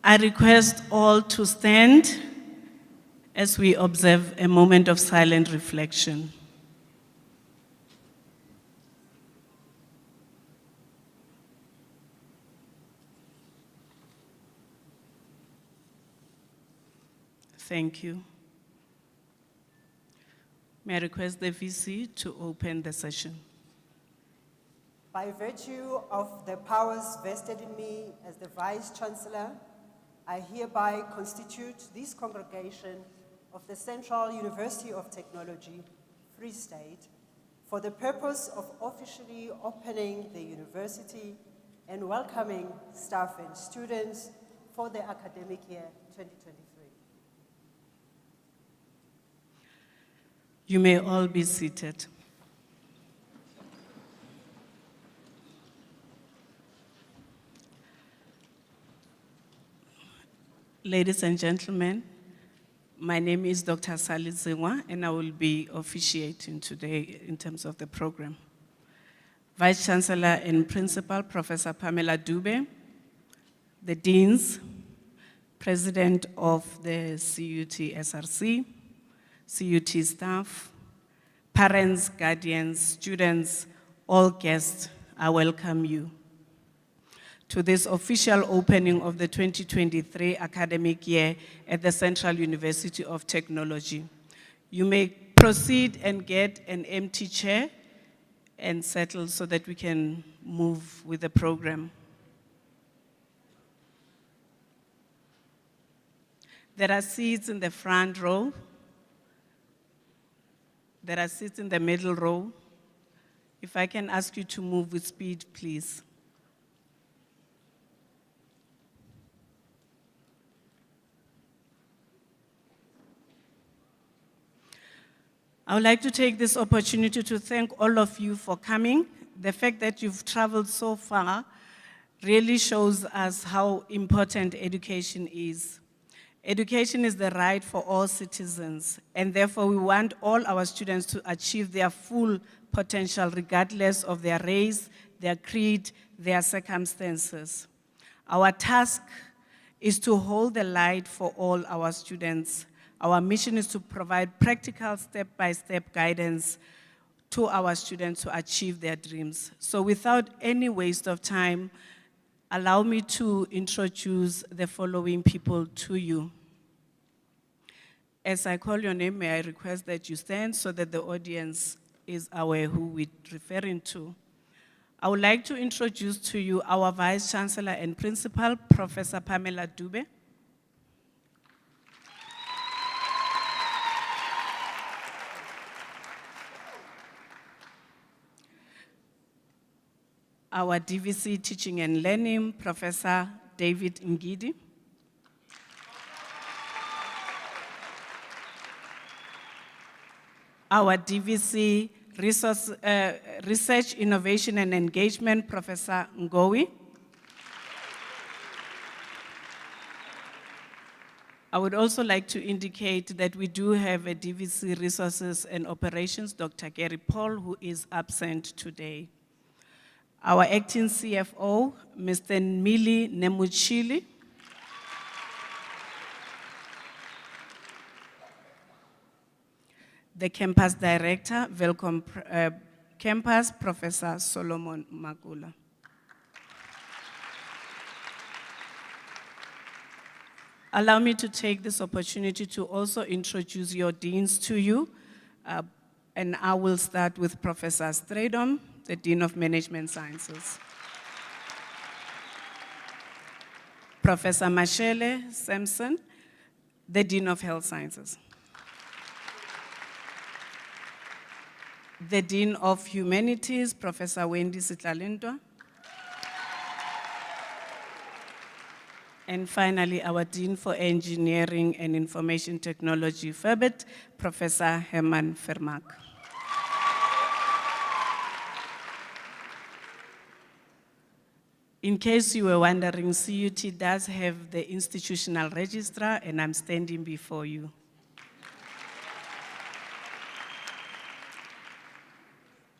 I request all to stand as we observe a moment of silent reflection. Thank you. May I request the VC to open the session? By virtue of the powers vested in me as the Vice Chancellor, I hereby constitute this congregation of the Central University of Technology, Free State, for the purpose of officially opening the university and welcoming staff and students for the academic year 2023. You may all be seated. Ladies and gentlemen, my name is Dr. Sally Zingwa, and I will be officiating today in terms of the program. Vice Chancellor and Principal, Professor Pamela Dube, the Deans, President of the CUT SRC, CUT staff, parents, guardians, students, all guests, I welcome you to this official opening of the 2023 academic year at the Central University of Technology. You may proceed and get an empty chair and settle so that we can move with the program. There are seats in the front row. There are seats in the middle row. If I can ask you to move with speed, please. I would like to take this opportunity to thank all of you for coming. The fact that you've traveled so far really shows us how important education is. Education is the right for all citizens, and therefore we want all our students to achieve their full potential regardless of their race, their creed, their circumstances. Our task is to hold the light for all our students. Our mission is to provide practical step-by-step guidance to our students to achieve their dreams. So without any waste of time, allow me to introduce the following people to you. As I call your name, may I request that you stand so that the audience is aware who we're referring to. I would like to introduce to you our Vice Chancellor and Principal, Professor Pamela Dube. Our DVC Teaching and Learning, Professor David Ngidi. Our DVC Research, Innovation and Engagement, Professor Ngowi. I would also like to indicate that we do have a DVC Resources and Operations, Dr. Gary Paul, who is absent today. Our acting CFO, Mr. Mili Nemuchili. The campus director, Welcome Campus, Professor Solomon Magula. Allow me to take this opportunity to also introduce your deans to you. And I will start with Professor Stradom, the Dean of Management Sciences. Professor Mashele Sampson, the Dean of Health Sciences. The Dean of Humanities, Professor Wendy Sitlalintwa. And finally, our Dean for Engineering and Information Technology, FERBIT, Professor Herman Vermaak. In case you were wondering, CUT does have the institutional registrar, and I'm standing before you.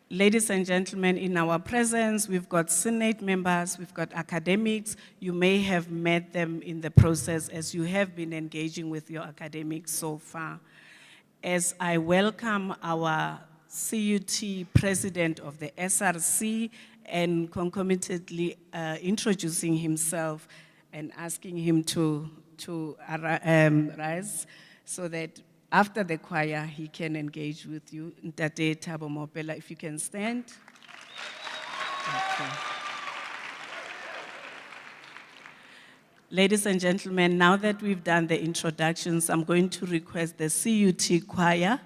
Ladies and gentlemen, in our presence, we've got Senate members, we've got academics. You may have met them in the process as you have been engaging with your academics so far. As I welcome our CUT president of the SRC and concomitantly introducing himself and asking him to rise so that after the choir, he can engage with you. Ntate Thabo Mopela, if you can stand. Okay. Ladies and gentlemen, now that we've done the introductions, I'm going to request the CUT choir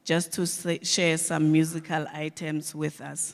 just to share some musical items with us.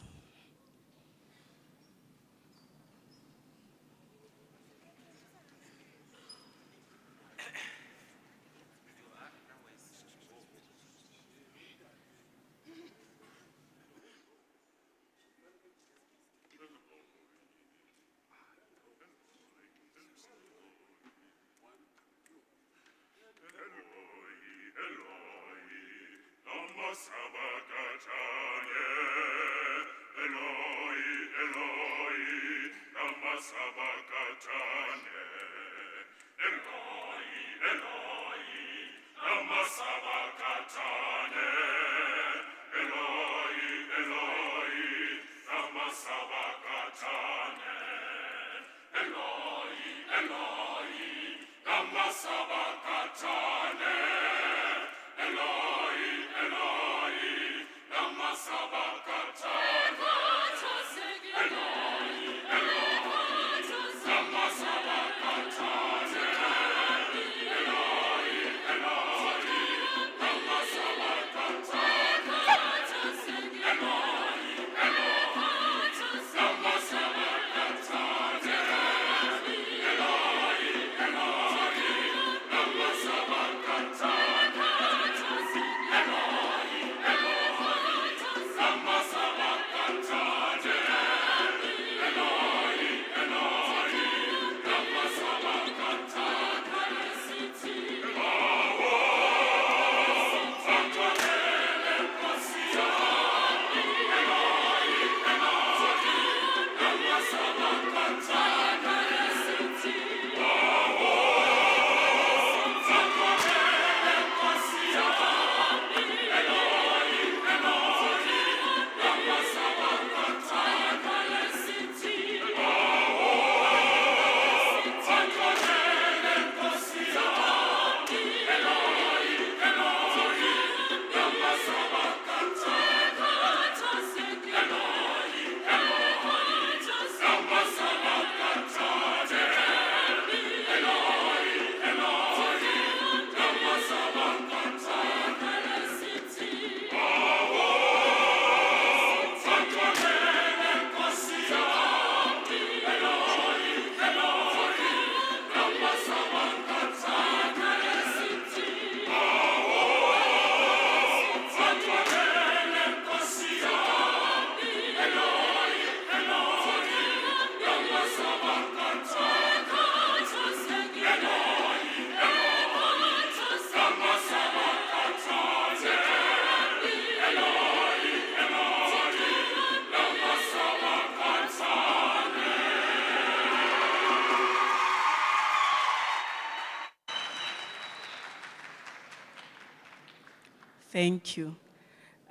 Thank you.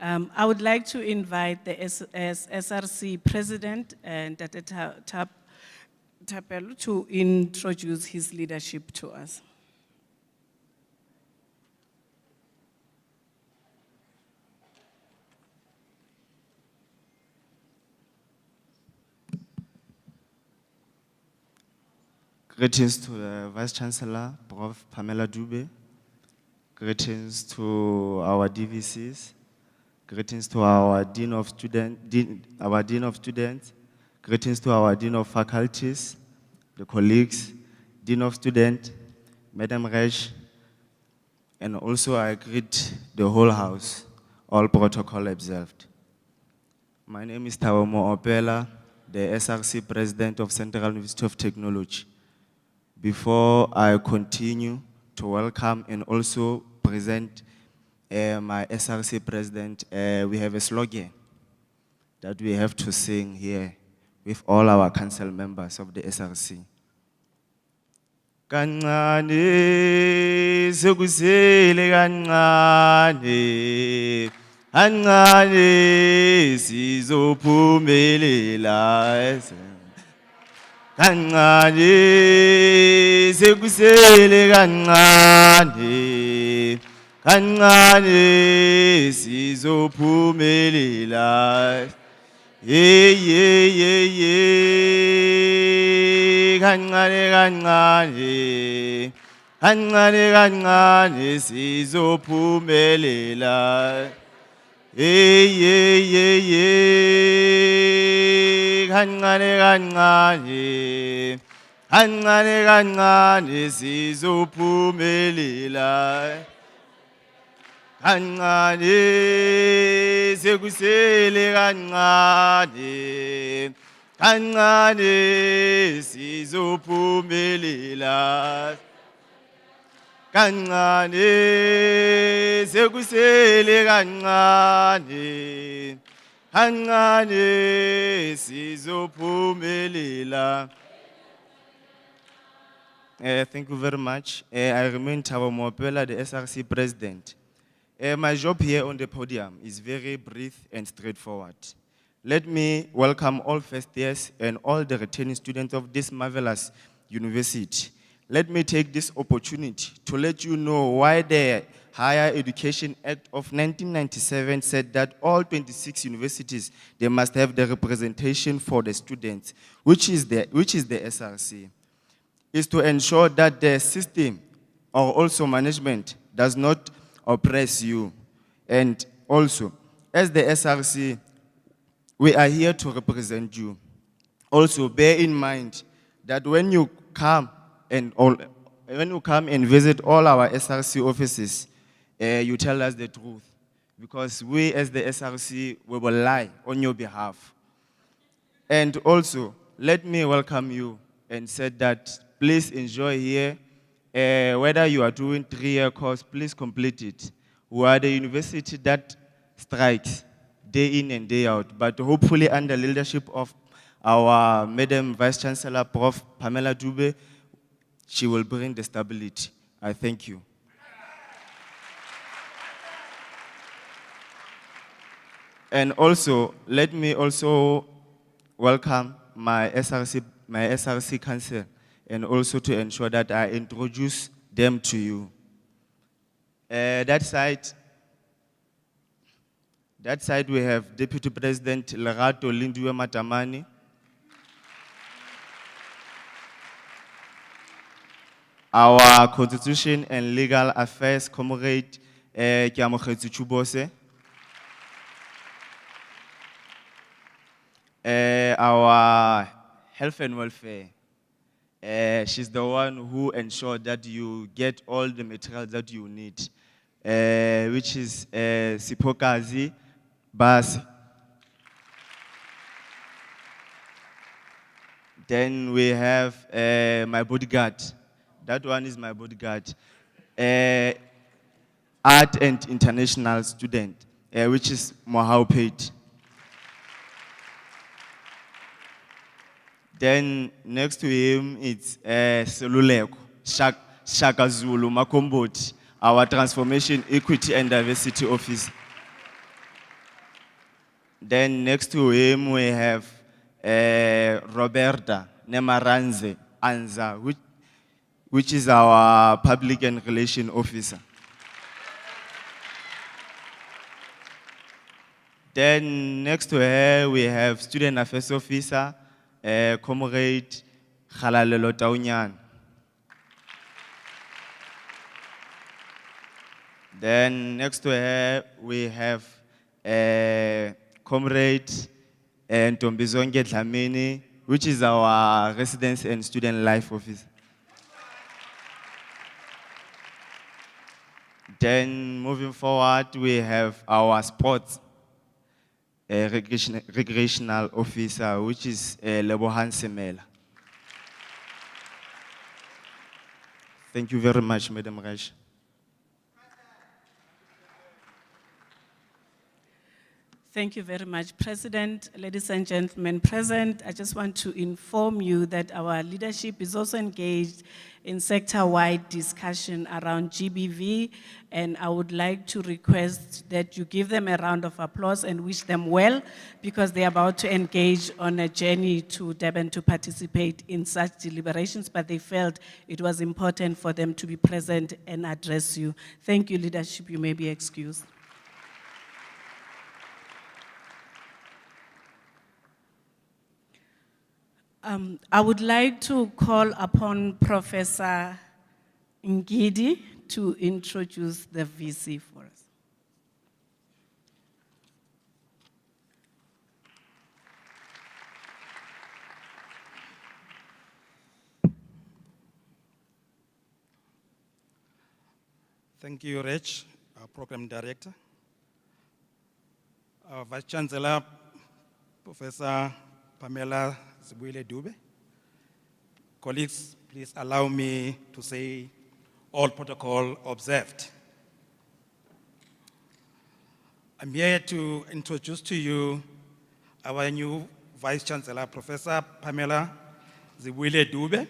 I would like to invite the SRC President, Ntate Thapelo, to introduce his leadership to us. Greetings to the Vice Chancellor, Prof. Pamela Dube. Greetings to our DVCs. Greetings to our Dean of Students. Greetings to our Dean of Faculties, the colleagues, Dean of Students, Madam Resh, and also I greet the whole house, all protocol observed. My name is Thabo Mopela, the SRC President of Central University of Technology. Before I continue to welcome and also present my SRC President, we have a slogan. that we have to sing here with all our council members of the SRC. Kancane sekusele kancane, kancane sizophumelela. Kancane sekusele kancane, kancane sizophumelela. Hey, hey, hey, hey, kancane, kancane, kancane, kancane, sizophumelela. Hey, hey, hey, hey, kancane, kancane, kancane, kancane, sizophumelela. Kancane sekusele kancane, kancane sizophumelela. Kancane sekusele kancane, kancane sizophumelela. Thank you very much. I remain Thabo Mopela, the SRC president. My job here on the podium is very brief and straightforward. Let me welcome all first years and all the returning students of this marvelous university. Let me take this opportunity to let you know why the Higher Education Act of 1997 said that all 26 universities, they must have the representation for the students, which is the SRC. Is to ensure that the system or also management does not oppress you. And also, as the SRC, we are here to represent you. Also, bear in mind that when you come and visit all our SRC offices, you tell us the truth. Because we, as the SRC, we will lie on your behalf. And also, let me welcome you and say that please enjoy here. Whether you are doing 3-year course, please complete it. We are the university that strikes day in and day out, but hopefully under leadership of our Madam Vice Chancellor, Prof. Pamela Dube, she will bring the stability. I thank you. And also, let me also welcome my SRC council, and also to ensure that I introduce them to you. That side we have Deputy President Lerato Lindiwe Matamani. Our Constitution and Legal Affairs Comrade Kiamokhetsu Chubose. Our Health and Welfare. She's the one who ensured that you get all the materials that you need, which is Sipokazi Bas. Then we have my bodyguard. That one is my bodyguard. Art and international student, which is Mohau Pate. Then next to him, it's Seluleko, Shaka Zulu Makomboti, our Transformation, Equity and Diversity Officer. Then next to him, we have Roberta Nemaranze Anza, which is our Public and Relation Officer. Then next to her, we have Student Affairs Officer, Comrade Khalalelo Taunyan. Then next to her, we have Comrade Ntombizonge Dlamini, which is our Residence and Student Life Officer. Then moving forward, we have our Sports recreational officer, which is Lebohan Semela. Thank you very much, Madam Raj. Thank you very much, President. Ladies and gentlemen present, I just want to inform you that our leadership is also engaged in sector-wide discussion around GBV, and I would like to request that you give them a round of applause and wish them well, because they're about to engage on a journey to Durban to participate in such deliberations, but they felt it was important for them to be present and address you. Thank you, leadership. You may be excused. I would like to call upon Professor Ngidi to introduce the VC for us. Thank you, Rich, our Program Director. Our Vice Chancellor, Professor Pamela Zibwile Dube. Colleagues, please allow me to say all protocol observed. I'm here to introduce to you our new Vice Chancellor, Professor Pamela Zibwile Dube.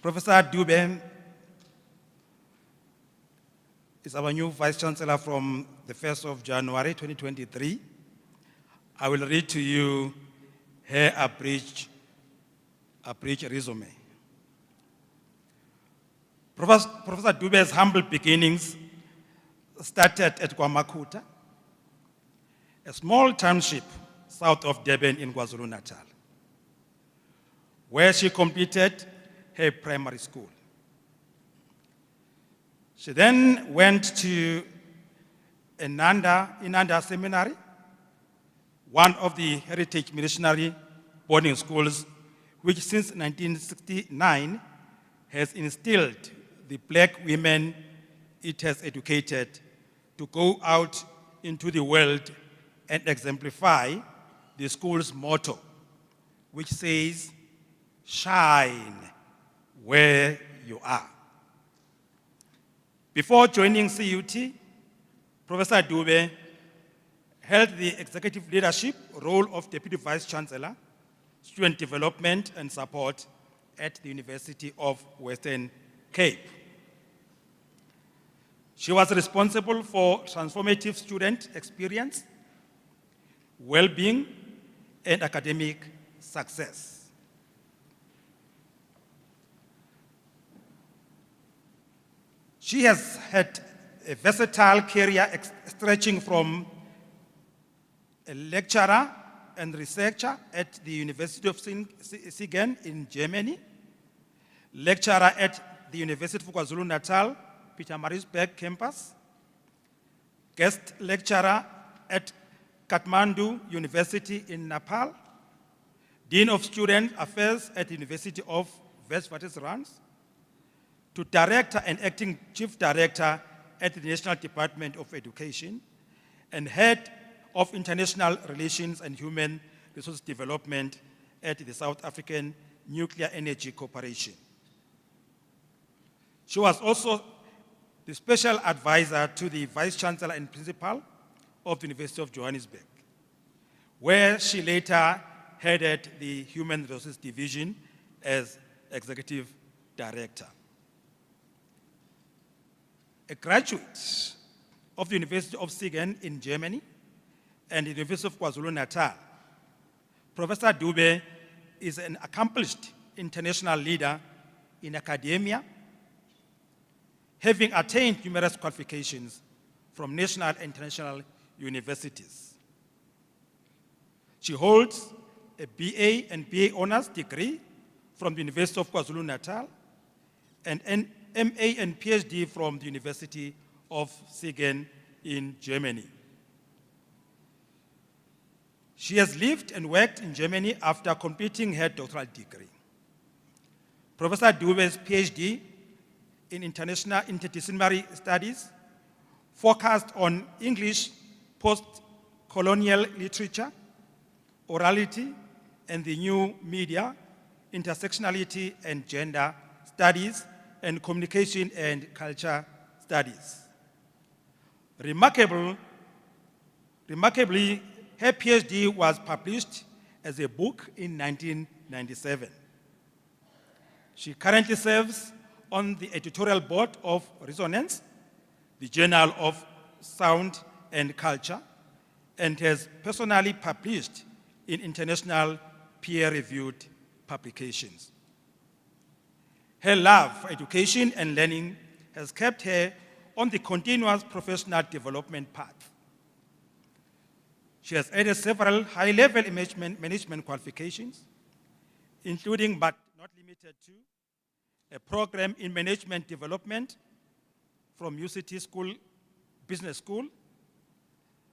Professor Dube is our new Vice Chancellor from the 1st of January 2023. I will read to you her abridged resume. Professor Dube's humble beginnings started at Kwamakuta, a small township south of Durban in KwaZulu-Natal, where she completed her primary school. She then went to Inanda Seminary, one of the heritage missionary boarding schools, which since 1969 has instilled the black women it has educated to go out into the world and exemplify the school's motto, which says, "Shine where you are." Before joining CUT, Professor Dube held the executive leadership role of Deputy Vice Chancellor, Student Development and Support at the University of Western Cape. She was responsible for transformative student experience, well-being, and academic success. She has had a versatile career stretching from a lecturer and researcher at the University of Siegen in Germany, lecturer at the University of KwaZulu-Natal, Pietermaritzburg campus, guest lecturer at Kathmandu University in Nepal, Dean of Student Affairs at the University of Witwatersrand, to Director and Acting Chief Director at the National Department of Education, and Head of International Relations and Human Resource Development at the South African Nuclear Energy Corporation. She was also the Special Advisor to the Vice Chancellor and Principal of the University of Johannesburg, where she later headed the Human Resources Division as Executive Director. A graduate of the University of Siegen in Germany and the University of KwaZulu-Natal, Professor Dube is an accomplished international leader in academia, having attained numerous qualifications from national and international universities. She holds a BA and BA honors degree from the University of KwaZulu-Natal and an MA and PhD from the University of Siegen in Germany. She has lived and worked in Germany after completing her doctoral degree. Professor Dube's PhD in international interdisciplinary studies focused on English post-colonial literature, orality, and the new media, intersectionality and gender studies, and communication and culture studies. Remarkable Remarkably, her PhD was published as a book in 1997. She currently serves on the editorial board of Resonance, the Journal of Sound and Culture, and has personally published in international peer-reviewed publications. Her love for education and learning has kept her on the continuous professional development path. She has added several high-level management qualifications, including but not limited to a program in management development from UCT School, Business School,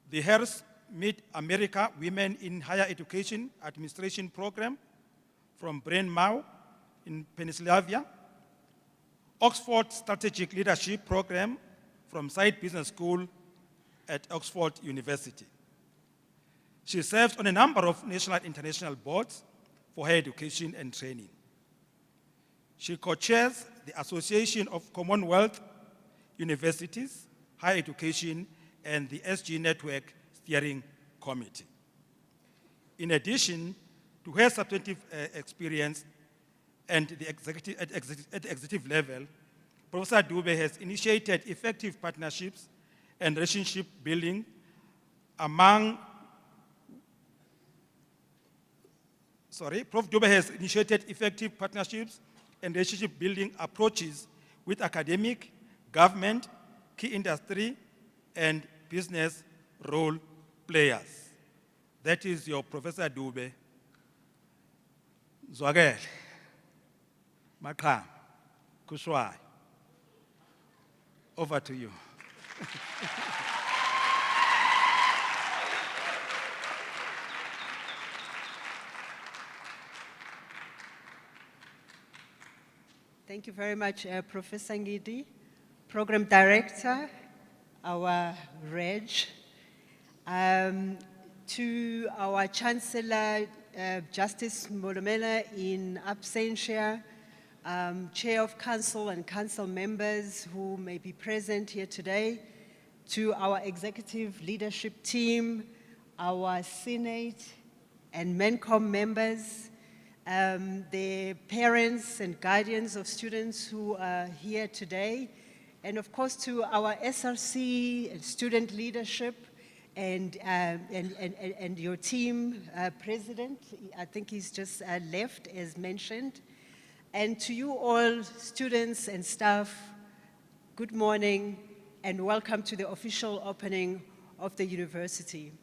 the Harris Mid-America Women in Higher Education Administration Program from Bryn Mawr in Pennsylvania, Oxford Strategic Leadership Program from Side Business School at Oxford University. She serves on a number of national and international boards for higher education and training. She co-chairs the Association of Commonwealth Universities, Higher Education, and the SG Network Steering Committee. In addition to her substantive experience and the at executive level, Professor Dube has initiated effective partnerships and relationship building Prof. Dube has initiated effective partnerships and relationship building approaches with academic, government, key industry, and business role players. That is your Professor Dube. Zwagele, Makha, Kushwai. Over to you. Thank you very much, Professor Ngidi, Program Director, our Reg, to our Chancellor, Justice Molomela in absentia, Chair of Council and Council members who may be present here today, to our executive leadership team, our Senate and MENCOM members, the parents and guardians of students who are here today, and of course to our SRC and student leadership and your team, President, I think he's just left as mentioned, and to you all students and staff, good morning and welcome to the official opening of the university.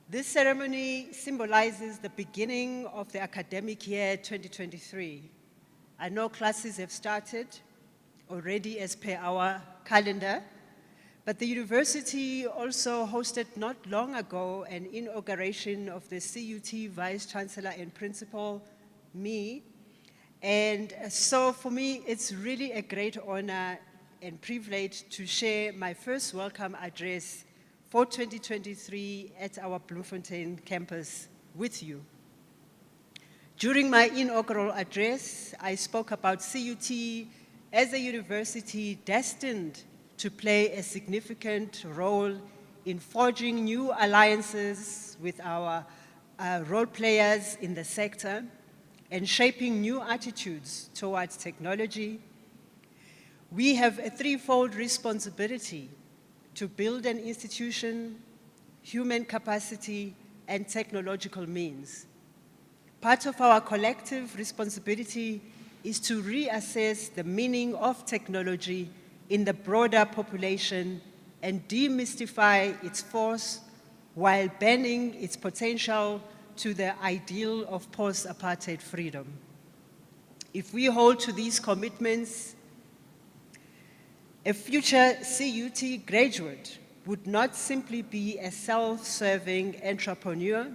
This ceremony symbolizes the beginning of the academic year 2023. I know classes have started already as per our calendar, but the university also hosted not long ago an inauguration of the CUT Vice Chancellor and Principal, me. And so for me, it's really a great honor and privilege to share my first welcome address for 2023 at our Bloemfontein campus with you. During my inaugural address, I spoke about CUT as a university destined to play a significant role in forging new alliances with our role players in the sector and shaping new attitudes towards technology. We have a threefold responsibility to build an institution, human capacity, and technological means. Part of our collective responsibility is to reassess the meaning of technology in the broader population and demystify its force while banning its potential to the ideal of post-apartheid freedom. If we hold to these commitments, a future CUT graduate would not simply be a self-serving entrepreneur,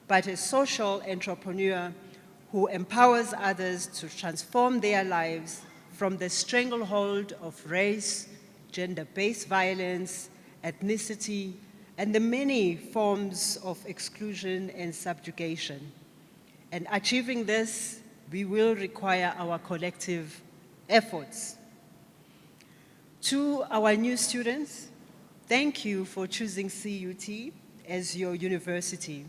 but a social entrepreneur who empowers others to transform their lives from the stranglehold of race, gender-based violence, ethnicity, and the many forms of exclusion and subjugation. And achieving this, we will require our collective efforts. To our new students, thank you for choosing CUT as your university.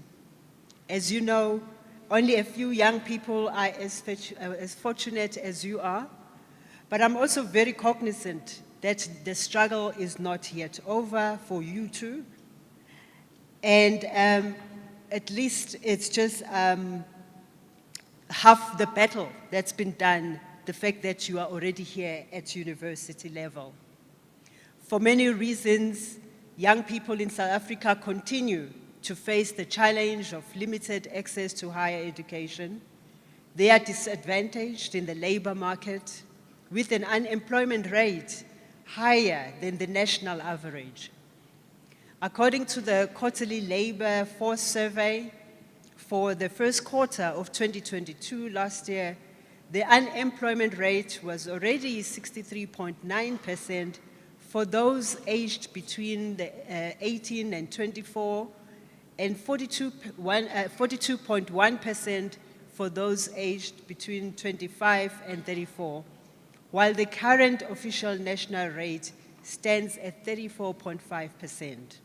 As you know, only a few young people are as fortunate as you are, but I'm also very cognizant that the struggle is not yet over for you too. And at least it's just half the battle that's been done, the fact that you are already here at university level. For many reasons, young people in South Africa continue to face the challenge of limited access to higher education. They are disadvantaged in the labor market with an unemployment rate higher than the national average. According to the quarterly labor force survey, for the first quarter of 2022 last year, the unemployment rate was already 63.9% for those aged between 18 and 24, and 42.1% for those aged between 25 and 34, while the current official national rate stands at 34.5%.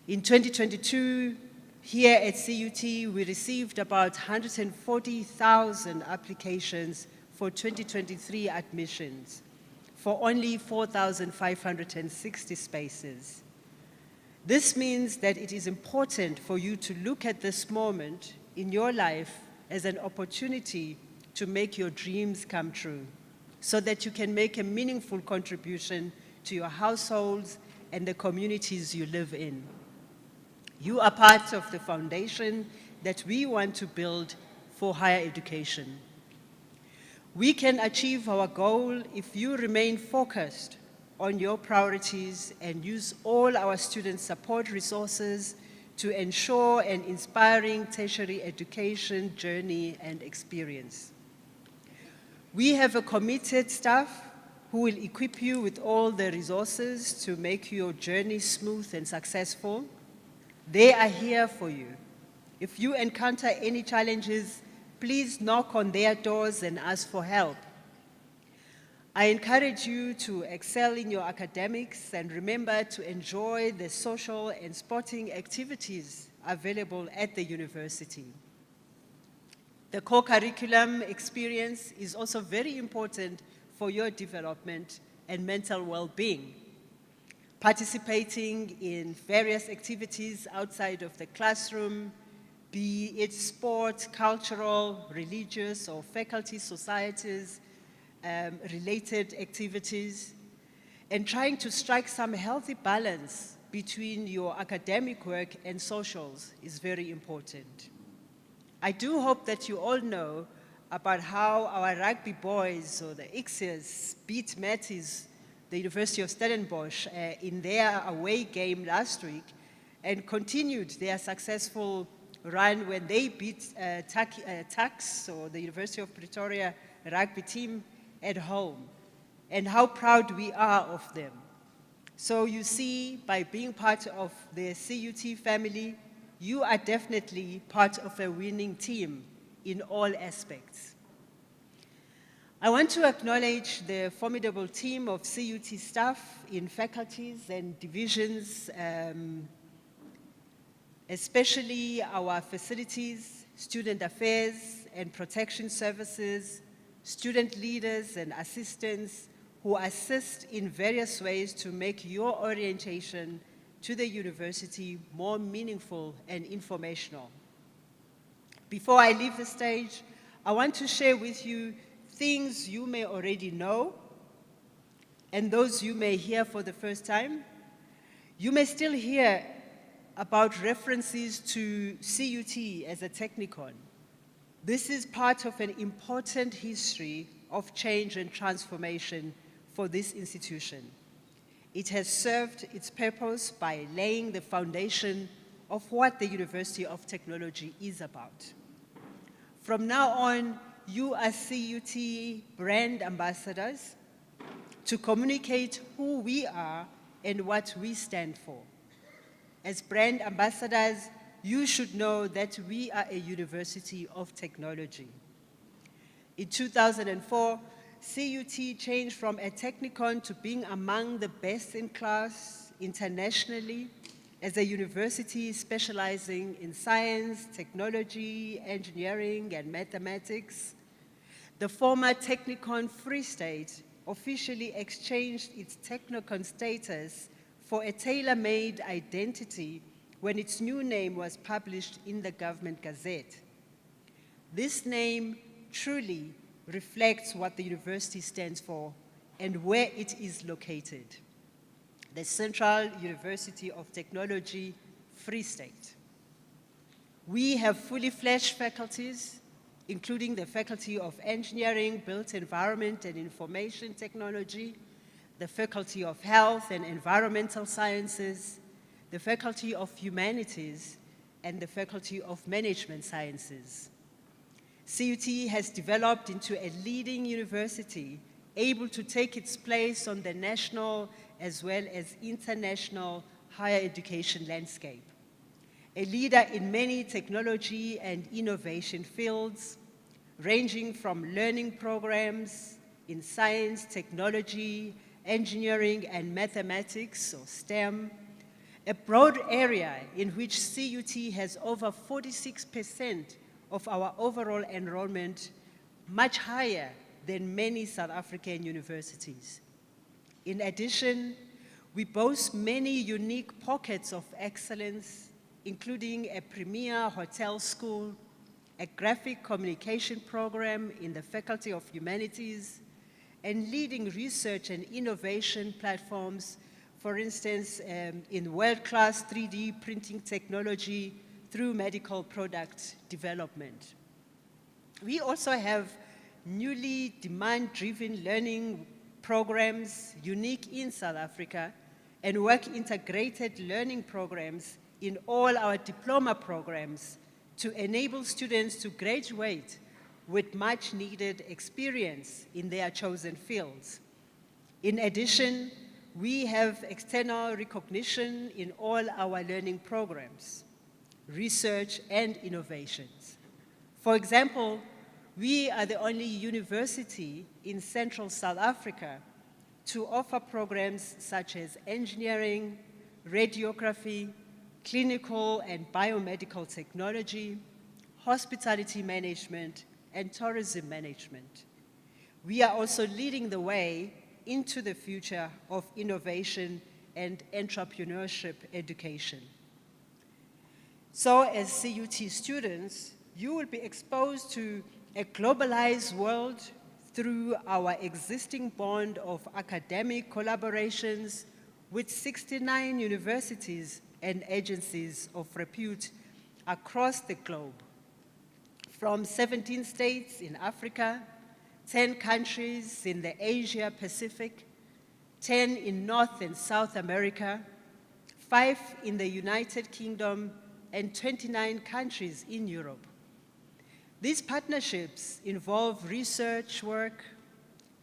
In 2022, here at CUT, we received about 140,000 applications for 2023 admissions for only 4,560 spaces. This means that it is important for you to look at this moment in your life as an opportunity to make your dreams come true, so that you can make a meaningful contribution to your households and the communities you live in. You are part of the foundation that we want to build for higher education. We can achieve our goal if you remain focused on your priorities and use all our student support resources to ensure an inspiring tertiary education journey and experience. We have a committed staff who will equip you with all the resources to make your journey smooth and successful. They are here for you. If you encounter any challenges, please knock on their doors and ask for help. I encourage you to excel in your academics and remember to enjoy the social and sporting activities available at the university. The co-curriculum experience is also very important for your development and mental well-being. Participating in various activities outside of the classroom, be it sport, cultural, religious, or faculty societies, related activities, and trying to strike some healthy balance between your academic work and socials is very important. I do hope that you all know about how our rugby boys, or the Ixers, beat Matties, the University of Stellenbosch, in their away game last week, and continued their successful run when they beat Tuks, or the University of Pretoria rugby team, at home, and how proud we are of them. So you see, by being part of the CUT family, you are definitely part of a winning team in all aspects. I want to acknowledge the formidable team of CUT staff in faculties and divisions, especially our facilities, student affairs and protection services, student leaders and assistants who assist in various ways to make your orientation to the university more meaningful and informational. Before I leave the stage, I want to share with you things you may already know and those you may hear for the first time. You may still hear about references to CUT as a technikon. This is part of an important history of change and transformation for this institution. It has served its purpose by laying the foundation of what the University of Technology is about. From now on, you are CUT brand ambassadors to communicate who we are and what we stand for. As brand ambassadors, you should know that we are a university of technology. In 2004, CUT changed from a technikon to being among the best in class internationally as a university specializing in science, technology, engineering, and mathematics, the former Technikon Free State officially exchanged its Technikon status for a tailor-made identity when its new name was published in the Government Gazette. This name truly reflects what the university stands for and where it is located: the Central University of Technology, Free State. We have fully fledged faculties, including the Faculty of Engineering, Built Environment and Information Technology, the Faculty of Health and Environmental Sciences, the Faculty of Humanities, and the Faculty of Management Sciences. CUT has developed into a leading university able to take its place on the national as well as international higher education landscape. A leader in many technology and innovation fields, ranging from learning programs in science, technology, engineering, and mathematics, or STEM, a broad area in which CUT has over 46% of our overall enrollment, much higher than many South African universities. In addition, we boast many unique pockets of excellence, including a premier hotel school, a graphic communication program in the Faculty of Humanities, and leading research and innovation platforms, for instance, in world-class 3D printing technology through medical product development. We also have newly demand-driven learning programs unique in South Africa and work-integrated learning programs in all our diploma programs to enable students to graduate with much-needed experience in their chosen fields. In addition, we have external recognition in all our learning programs, research and innovations. For example, we are the only university in Central South Africa to offer programs such as engineering, radiography, clinical and biomedical technology, hospitality management, and tourism management. We are also leading the way into the future of innovation and entrepreneurship education. So as CUT students, you will be exposed to a globalized world through our existing bond of academic collaborations with 69 universities and agencies of repute across the globe, from 17 states in Africa, 10 countries in the Asia Pacific, 10 in North and South America, 5 in the United Kingdom, and 29 countries in Europe. These partnerships involve research work,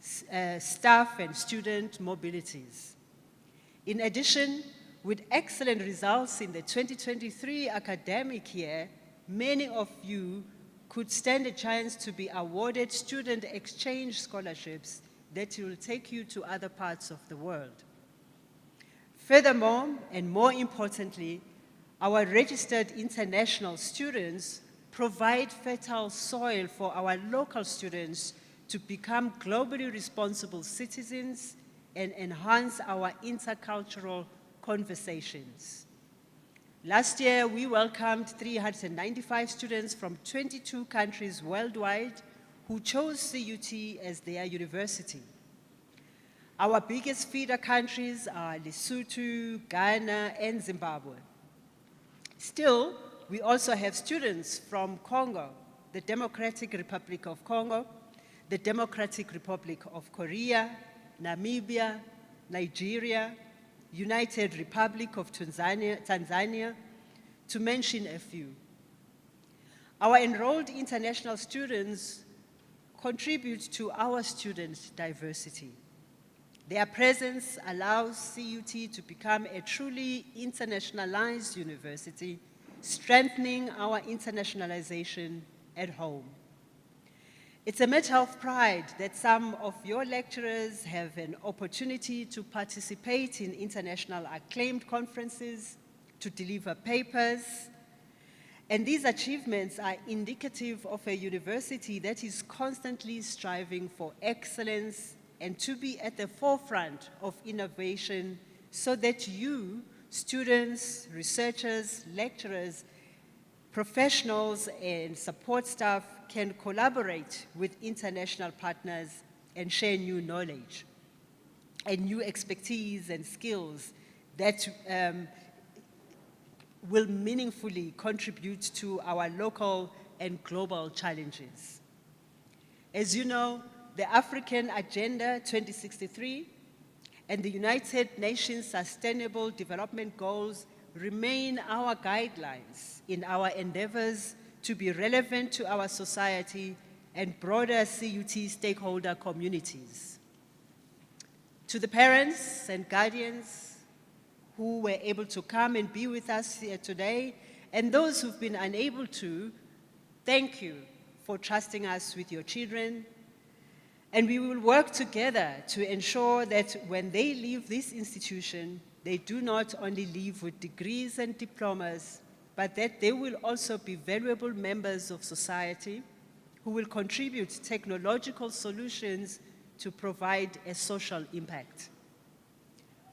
staff and student mobilities. In addition, with excellent results in the 2023 academic year, many of you could stand a chance to be awarded student exchange scholarships that will take you to other parts of the world. Furthermore, and more importantly, our registered international students provide fertile soil for our local students to become globally responsible citizens and enhance our intercultural conversations. Last year, we welcomed 395 students from 22 countries worldwide who chose CUT as their university. Our biggest feeder countries are Lesotho, Ghana, and Zimbabwe. Still, we also have students from Congo, the Democratic Republic of Congo, the Democratic Republic of Korea, Namibia, Nigeria, United Republic of Tanzania, to mention a few. Our enrolled international students contribute to our student diversity. Their presence allows CUT to become a truly internationalized university, strengthening our internationalization at home. It's a matter of pride that some of your lecturers have an opportunity to participate in international acclaimed conferences, to to deliver papers. And these achievements are indicative of a university that is constantly striving for excellence and to be at the forefront of innovation so that you, students, researchers, lecturers, professionals, and support staff can collaborate with international partners and share new knowledge and new expertise and skills that will meaningfully contribute to our local and global challenges. As you know, the African Agenda 2063 and the United Nations Sustainable Development Goals remain our guidelines in our endeavors to be relevant to our society and broader CUT stakeholder communities. To the parents and guardians who were able to come and be with us here today, and those who've been unable to, thank you for trusting us with your children. And we will work together to ensure that when they leave this institution, they do not only leave with degrees and diplomas, but that they will also be valuable members of society who will contribute technological solutions to provide a social impact.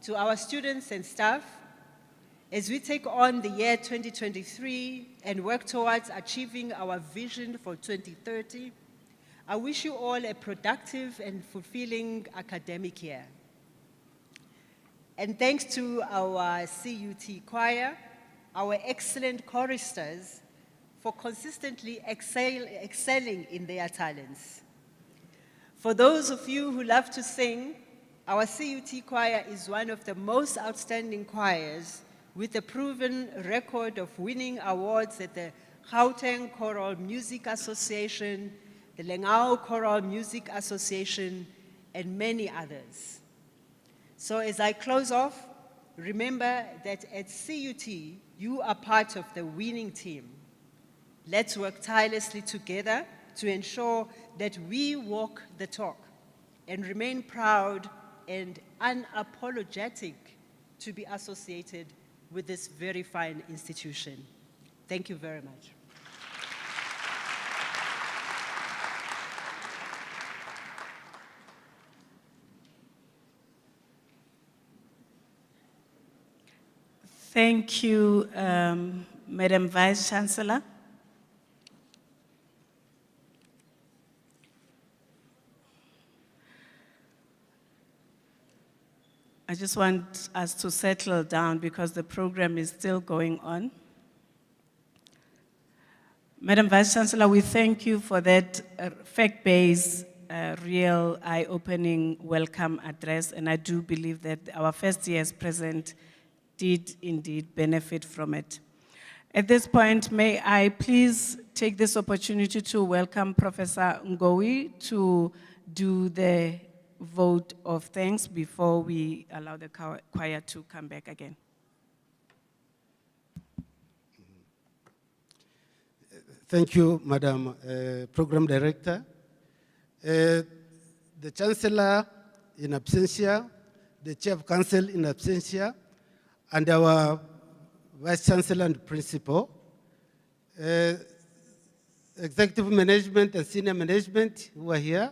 To our students and staff, as we take on the year 2023 and work towards achieving our vision for 2030, I wish you all a productive and fulfilling academic year. And thanks to our CUT choir, our excellent choristers, for consistently excelling in their talents. For those of you who love to sing, our CUT choir is one of the most outstanding choirs with a proven record of winning awards at the Gauteng Choral Music Association, the Lengao Choral Music Association, and many others. So as I close off, remember that at CUT, you are part of the winning team. Let's work tirelessly together to ensure that we walk the talk and remain proud and unapologetic to be associated with this very fine institution. Thank you very much. Thank you, Madam Vice Chancellor. I just want us to settle down because the program is still going on. Madam Vice Chancellor, we thank you for that fact-based, real eye-opening welcome address, and I do believe that our first years present did indeed benefit from it. At this point, may I please take this opportunity to welcome Professor Ngowi to do the vote of thanks before we allow the choir to come back again. Thank you, Madam Program Director. The Chancellor in absentia, the Chair of Council in absentia, and our Vice Chancellor and Principal, Executive Management and Senior Management who are here,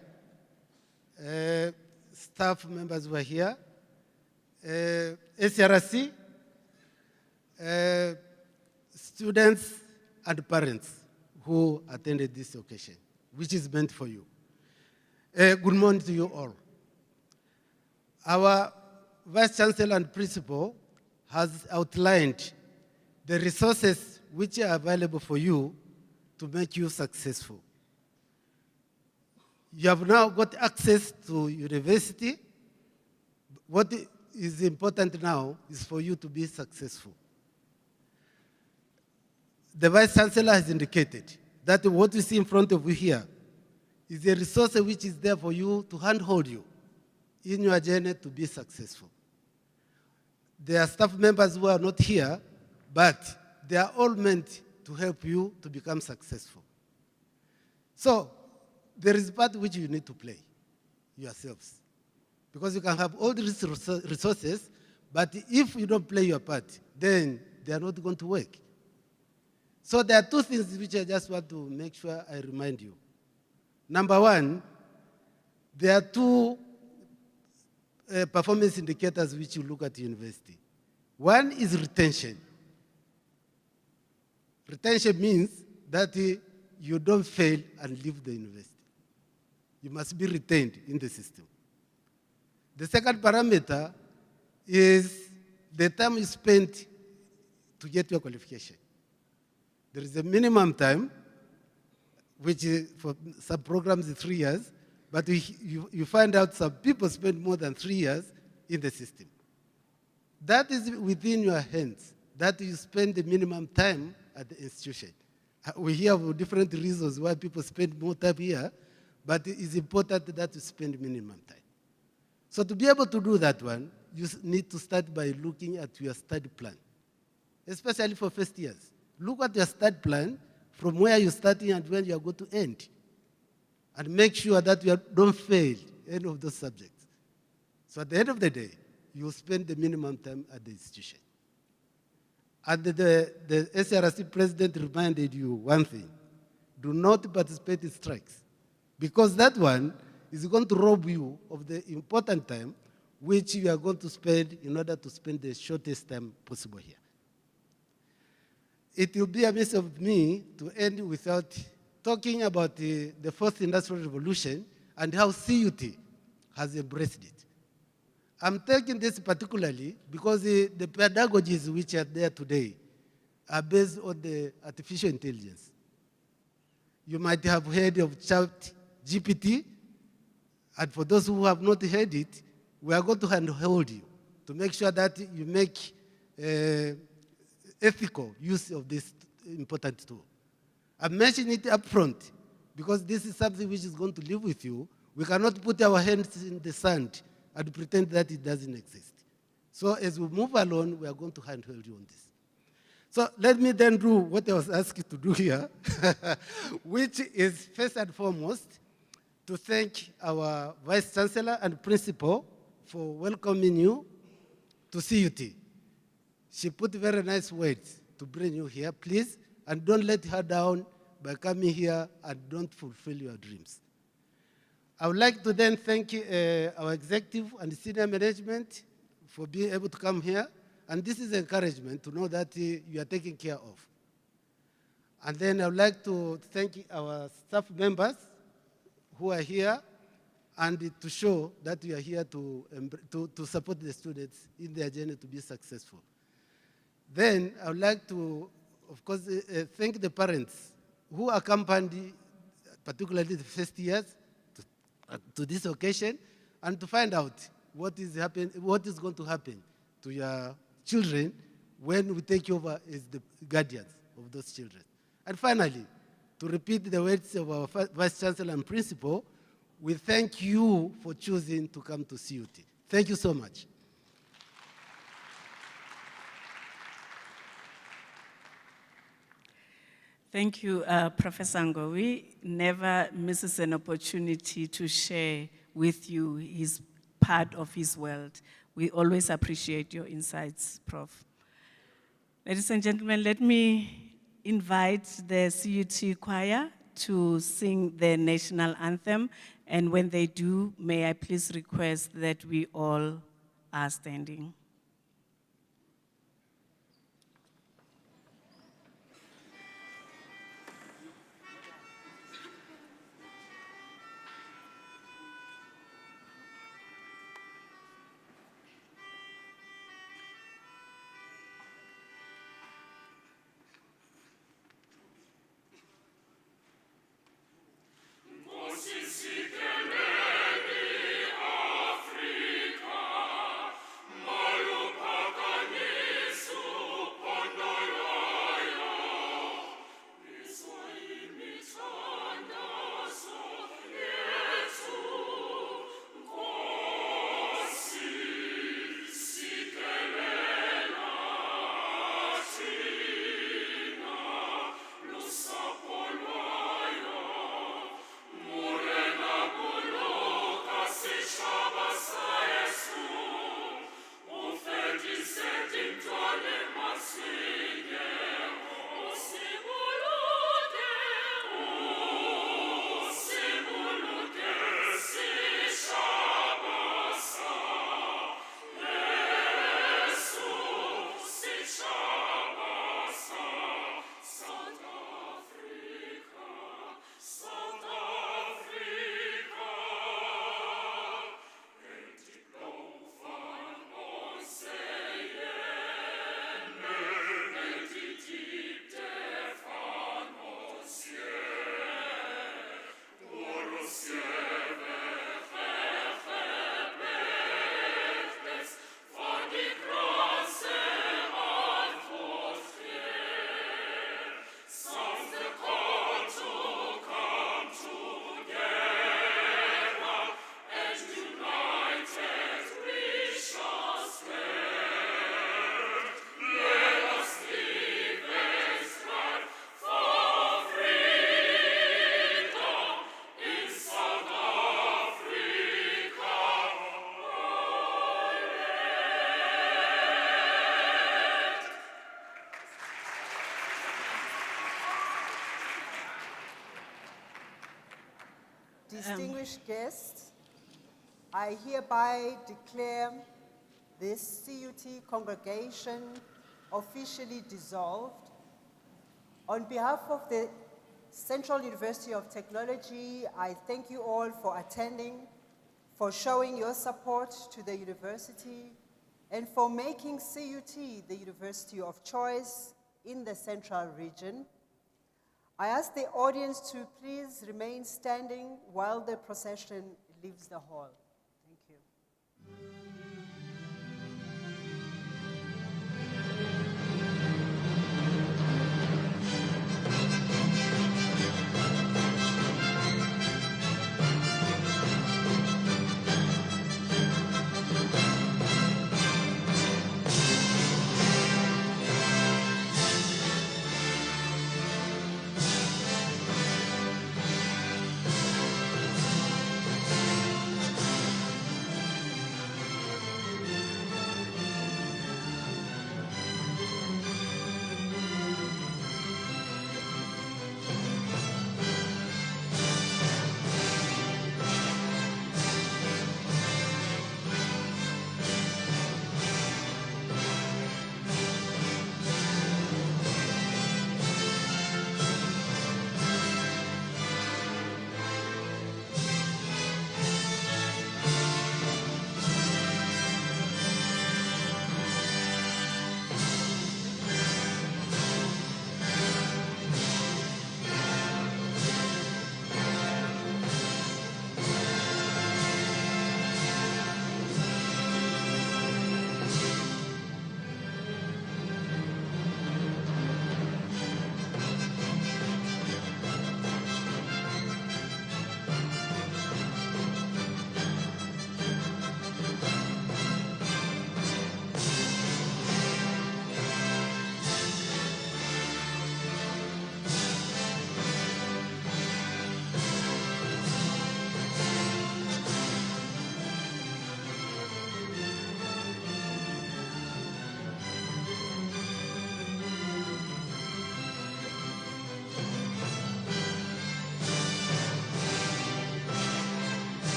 staff members who are here, SRC, students and parents who attended this occasion, which is meant for you. Good morning to you all. Our Vice Chancellor and Principal has outlined the resources which are available for you to make you successful. You have now got access to university. What is important now is for you to be successful. The Vice Chancellor has indicated that what you see in front of you here is a resource which is there for you to handhold you in your journey to be successful. There are staff members who are not here, but they are all meant to help you to become successful. So, there is a part which you need to play yourselves. Because you can have all these resources, but if you don't play your part, then they are not going to work. So there are two things which I just want to make sure I remind you. Number one, there are two performance indicators which you look at university. One is retention. Retention means that you don't fail and leave the university. You must be retained in the system. The second parameter is the time you spent to get your qualification. There is a minimum time, which is for some programs is 3 years, but you find out some people spend more than 3 years in the system. That is within your hands, that you spend the minimum time at the institution. We hear of different reasons why people spend more time here, but it is important that you spend minimum time. So to be able to do that one, you need to start by looking at your study plan, especially for first years. Look at your study plan from where you're starting and when you're going to end. And make sure that you don't fail any of those subjects. So at the end of the day, you spend the minimum time at the institution. And the SRC president reminded you one thing: do not participate in strikes, because that one is going to rob you of the important time which you are going to spend in order to spend the shortest time possible here. It will be a miss of me to end without talking about the fourth industrial revolution and how CUT has embraced it. I'm taking this particularly because the pedagogies which are there today are based on the artificial intelligence. You might have heard of ChatGPT, and for those who have not heard it, we are going to handhold you to make sure that you make ethical use of this important tool. I'm mentioning it up front because this is something which is going to live with you. We cannot put our hands in the sand and pretend that it doesn't exist. So as we move along, we are going to handhold you on this. So let me then do what I was asked to do here, which is first and foremost to thank our Vice Chancellor and Principal for welcoming you to CUT. She put very nice words to bring you here, please, and don't let her down by coming here and don't fulfill your dreams. I would like to then thank our executive and senior management for being able to come here. And this is encouragement to know that you are taken care of. And then I would like to thank our staff members who are here and to show that we are here to support the students in their journey to be successful. Then I would like to, of course, thank the parents who accompanied, particularly the first years, to this occasion, and to find out what is going to happen to your children when we take over as the guardians of those children. And finally, to repeat the words of our Vice Chancellor and Principal, we thank you for choosing to come to CUT. Thank you so much. Thank you, Professor Ngowi. Never misses an opportunity to share with you his part of his world. We always appreciate your insights, Prof. Ladies and gentlemen, let me invite the CUT choir to sing the national anthem. And when they do, may I please request that we all are standing. Africa, distinguished guests, I hereby declare this CUT congregation officially dissolved. On behalf of the Central University of Technology, I thank you all for attending, for showing your support to the university, and for making CUT the university of choice in the Central region. I ask the audience to please remain standing while the procession leaves the hall. Thank you.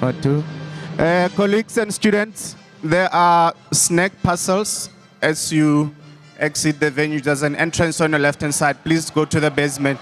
Part two. Colleagues and students, there are snack parcels as you exit the venue. There's an entrance on your left-hand side. Please go to the basement.